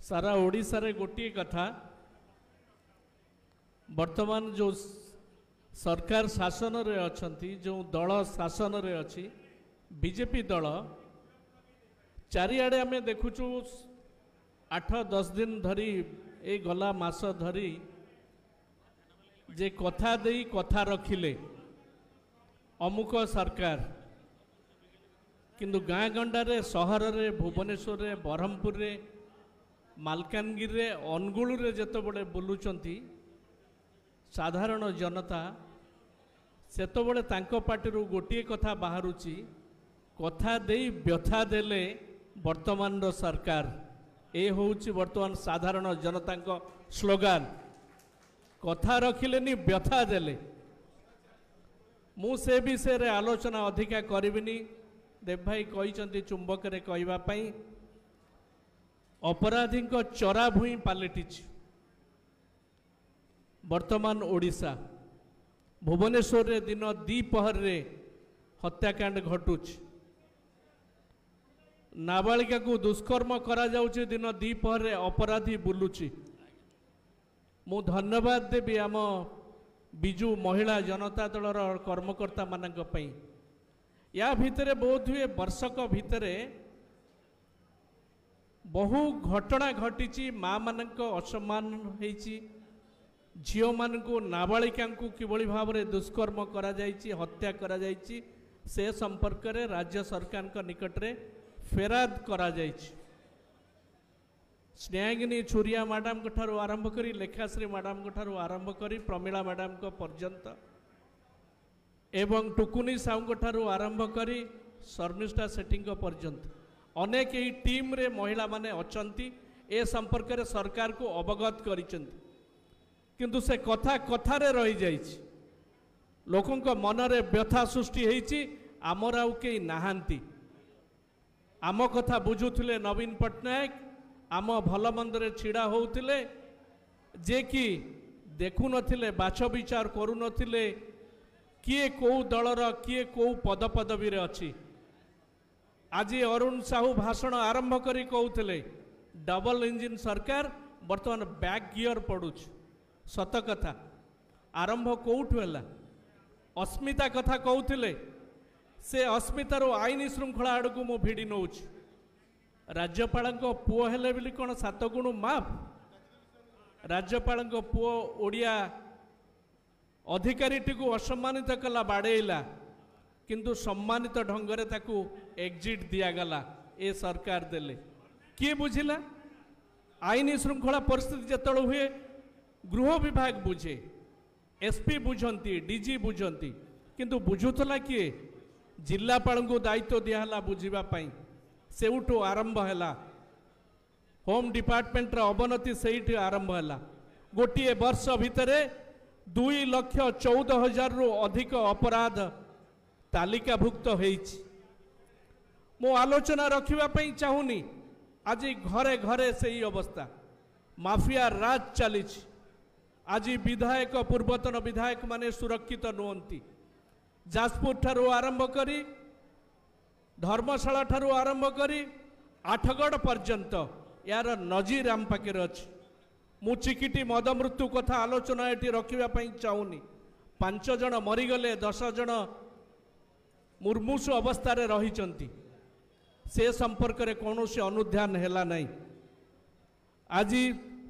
सारा ओडिशा रे गोटे कथा वर्तमान जो सरकार शासन रे अछंती जो दल शासन रे अछि बीजेपी दल चारिआडे आमे देखुचु 8-10 दिन धरी ए गला मास धरी जे कथा देई कथा रखिले अमुक सरकार किंतु गाँ गंडारे सहर रे भुवनेश्वर रे ब्रह्मपुर रे मालकानगिरी रे अनुगुल रे जत बड़े बुलुचंती साधारण जनता सेतबले तांको पार्टी गोटे कथा बाहरुची कथा देई व्यथा देले वर्तमान रो सरकार ए होउची वर्तमान साधारण जनता को स्लोगान कथा रखिलेनी व्यथा देले मु से विषय रे आलोचना अधिका करिबिनी देव भाई कहिचंती चुंबक रे कहवा पई अपराधी को चरा भूई पालटिची वर्तमान ओडिशा भुवनेश्वर रे दिन द्विपहर रे हत्याकांड घटुच नाबालिका को दुष्कर्म करा जाउची दिन द्विपहर रे अपराधी बुलुची मु धन्यवाद देवी आम बिजु महिला जनता दलर कर्मकर्ता मानक पई या भितरे बहुत हुए वर्षक भितरे बहु घटना घटी माँ मानक असम्मान होइची झियो मान को नाबालिका को किभली भाव में दुष्कर्म करा जाइची हत्या करा जाइची से संपर्क रे राज्य सरकार का निकट रे फेराद करा जाइची स्नेहागिनी छुरिया मैडम को ठारू आरंभ करी लेखाश्री मैडम को ठारू आरंभ करी प्रमिला मैडम को पर्यंत एवं टुकुनी साहू को ठारू आरंभ करी शर्मिष्ठा सेठी को पर्यंत अनेक ही टीम रे महिला माने अचंती ए संपर्क रे सरकार को अवगत करिचंती किंतु से कथा कथारे रही जाइछि लोकों को मन रे व्यथा सृष्टि होइछि आमर आउ के नाहांती आम कथा बुझुथिले नवीन पट्टनायक आम भल मंद रे छिड़ा होउथिले जे कि देखु नथिले बाछ विचार करू नथिले किए को दलर किए को पद पदवी रे अछि आज अरुण साहू भाषण आरंभ करी कहते डबल इंजिन सरकार बर्तमान बैक गियर पड़ुछ सत कथा आरंभ कौठु है अस्मिता कथा कहते से अस्मितार आईन श्रृंखला आड़ को मु भिड़ी नौ राज्यपाल पुओ हेले बोली कौन 7 गुण माफ राज्यपाल पुओ ओडिया अधिकारी को असम्मानित कला बाड़ेला किंतु सम्मानित ढंगरे ताकू एग्जिट दियागला ए सरकार देले किए बुझिला आईन श्रृंखला परिस्थिति जतल हुए गृह विभाग बुझे एसपी बुझंती डीजी बुझंती किंतु बुझुतला किए जिलापाल को दायित्व दियाला बुझीबा पई सेउठो आरंभ हैला होम डिपार्टमेंट रा अवनति सेइठी आरंभ हैला गोटिए वर्ष भितरे 2,14,000 रु अधिक अपराध तालिकाभुक्त होइछि मो आलोचना रखिबा चाहूनी आज घरे घरे से ही अवस्था माफिया राज चली आज विधायक पूर्वतन विधायक माने सुरक्षित नुहंती जाजपुर ठारू आरंभ करी धर्मशाला ठारू आरंभ करी आठगढ़ पर्यंत यार नजीर आम पाखे अच्छी मु चिकिटी मद मृत्यु कथा आलोचना ये रखा चाहूनी 5 जन मरीगले 10 जन मुर्मूषु अवस्था रही से संपर्क में कौन से अनुध्यान है नहीं आज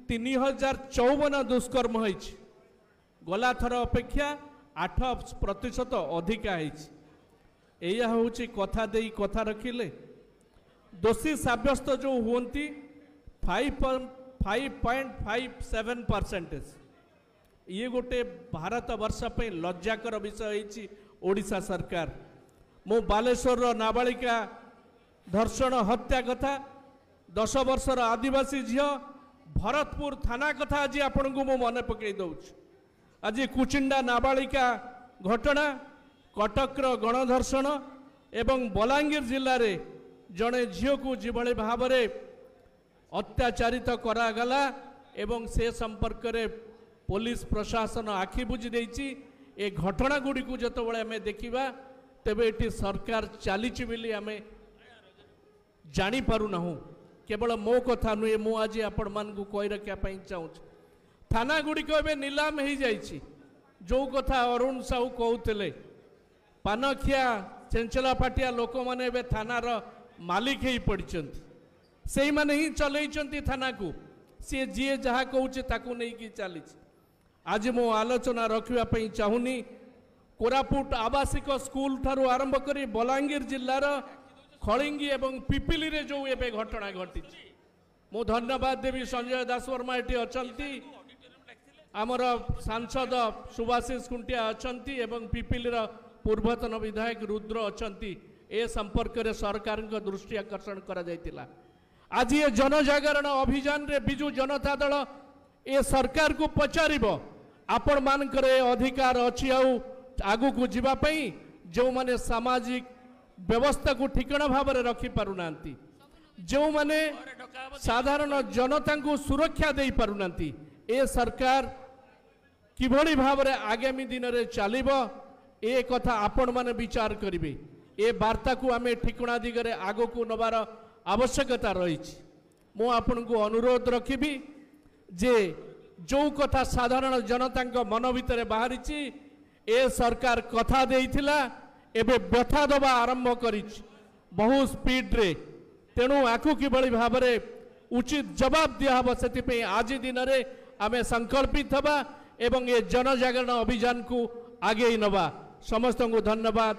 3054 दुष्कर्म होइछि गला थर अपेक्षा 8% अधिका यह हूँ कथा दे कथा रखिले दोषी साब्यस्त जो हुंती 5.57% ये गोटे भारत वर्ष पे लज्जाकर विषय होइछि ओडिशा सरकार मो बालेश्वर नाबालिका धर्षण हत्या कथा 10 वर्षर आदिवासी झील भरतपुर थाना कथा आज आपण को मो मन पकई दउछ आज कुचिंडा नाबालिका घटना कटकर गणधर्षण एवं बलांगीर जिले में जड़े झील को जिभली भाव में अत्याचारित करागला एवं से संपर्क में पुलिस प्रशासन आखि बुझी देछि ए घटना गुड़ी को जितेबाला आम देखा तेबे ये सरकार चली आम जापारूना केवल मो कथा नुहे मु आज आपण मानकु कहि रखिया पई चाहूँ थाना गुड़िक एवं नीलाम हो जाइए जो कथा अरुण साहू कहते पानखिया चेंचला पाटिया लोक मैंने थानार मालिक हो पड़ी से मैंने ही चलई थाना को सी जी जहाँ कहूँ नहीं चली आज मो आलोचना रखापी चाहूनी कोरापुट आवासिक स्कूल ठारू आरंभ कर बलांगीर जिलार खड़िंगी एवं पिपिली रे जो एबे घटना घटी मु धन्यवाद देवी संजय दास वर्मा ये अच्छा आमर सांसद सुभाषिष खुंटिया अच्छा एवं पिपिलीर पूर्वतन विधायक रुद्र अच्छा ए संपर्क में सरकार दृष्टि आकर्षण करा जायतिला। आज ये जनजागरण अभियान रे बिजु जनता दल ए सरकार को पचारिबो आपण मानकर अधिकार अच्छी आगु को जीवाई जो माने सामाजिक व्यवस्था को ठिकाना भाव में रखी पारुना जो माने साधारण जनता को सुरक्षा दे पारुना ए सरकार किभली भाव में आगामी दिन में चलिबो ए कथा आपण माने विचार करिवे ए वार्ता को आमे ठिकाना दिगरे आगो को नबार आवश्यकता रही मु आपन को अनुरोध रखिबी जे जो कथा साधारण जनता मन भितर बाहरी ए सरकार कथा देइथिला एबे व्यथा दबा आरंभ करी बहु स्पीड रे तेणु आकु किभली भाव में उचित जवाब दिहब से आज दिन में आम संकल्पित हवा एवं ये जनजागरण अभियान को आगे नवा समस्त को धन्यवाद।